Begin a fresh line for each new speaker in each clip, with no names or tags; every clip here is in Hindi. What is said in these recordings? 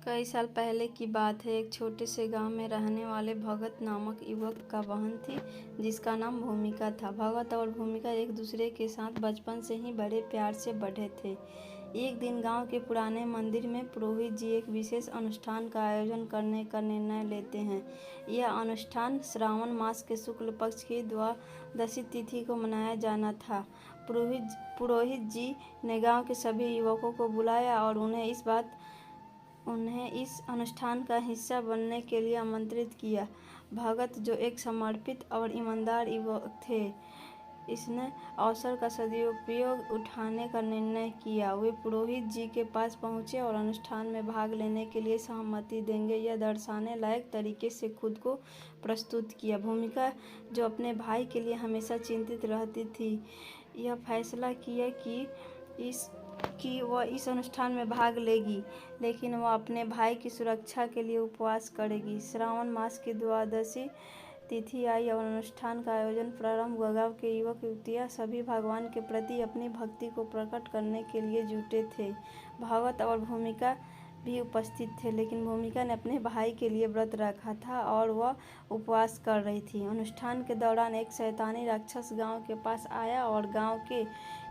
कई साल पहले की बात है। एक छोटे से गांव में रहने वाले भगत नामक युवक का बहन थी, जिसका नाम भूमिका था। भगत और भूमिका एक दूसरे के साथ बचपन से ही बड़े प्यार से बढ़े थे। एक दिन गांव के पुराने मंदिर में पुरोहित जी एक विशेष अनुष्ठान का आयोजन करने का निर्णय लेते हैं। यह अनुष्ठान श्रावण मास के शुक्ल पक्ष की द्वादशी तिथि को मनाया जाना था। पुरोहित जी ने गांव के सभी युवकों को बुलाया और उन्हें इस अनुष्ठान का हिस्सा बनने के लिए आमंत्रित किया। भगत, जो एक समर्पित और ईमानदार युवक थे, इसने अवसर का सदुपयोग उठाने का निर्णय किया। वे पुरोहित जी के पास पहुंचे और अनुष्ठान में भाग लेने के लिए सहमति देंगे यह दर्शाने लायक तरीके से खुद को प्रस्तुत किया। भूमिका, जो अपने भाई के लिए हमेशा चिंतित रहती थी, यह फैसला किया कि वह इस अनुष्ठान में भाग लेगी, लेकिन वह अपने भाई की सुरक्षा के लिए उपवास करेगी। श्रावण मास की द्वादशी तिथि आई और अनुष्ठान का आयोजन प्रारंभ हुआ। गाँव के युवक युवतियाँ सभी भगवान के प्रति अपनी भक्ति को प्रकट करने के लिए जुटे थे। भगत और भूमिका भी उपस्थित थे, लेकिन भूमिका ने अपने भाई के लिए व्रत रखा था और वह उपवास कर रही थी। अनुष्ठान के दौरान एक शैतानी राक्षस गांव के पास आया और गांव के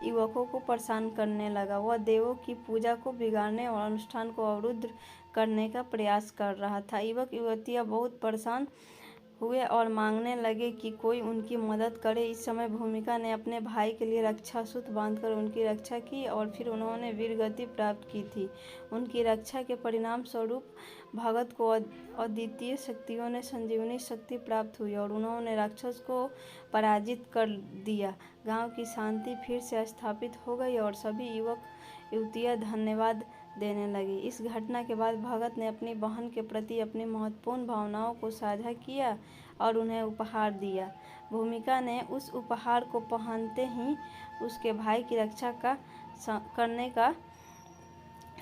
युवकों को परेशान करने लगा। वह देवों की पूजा को बिगाड़ने और अनुष्ठान को अवरुद्ध करने का प्रयास कर रहा था। युवक युवतियाँ बहुत परेशान हुए और मांगने लगे कि कोई उनकी मदद करे। इस समय भूमिका ने अपने भाई के लिए रक्षा सूत्र बांधकर उनकी रक्षा की और फिर उन्होंने वीरगति प्राप्त की थी। उनकी रक्षा के परिणाम स्वरूप भगत को अद्वितीय शक्तियों ने संजीवनी शक्ति प्राप्त हुई और उन्होंने राक्षस को पराजित कर दिया। गांव की शांति फिर से स्थापित हो गई और सभी युवक युवतियाँ धन्यवाद देने लगी। इस घटना के बाद भगत ने अपनी बहन के प्रति अपनी महत्वपूर्ण भावनाओं को साझा किया और उन्हें उपहार दिया। भूमिका ने उस उपहार को पहनते ही उसके भाई की रक्षा करने का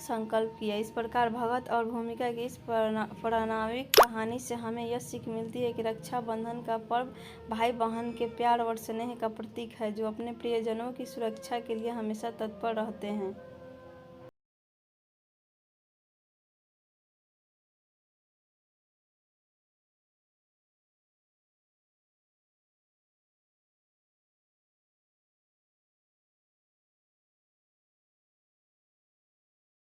संकल्प किया। इस प्रकार भगत और भूमिका की इस पौराणिक कहानी से हमें यह सीख मिलती है कि रक्षाबंधन का पर्व भाई बहन के प्यार और स्नेह का प्रतीक है, जो अपने प्रियजनों की सुरक्षा के लिए हमेशा तत्पर रहते हैं।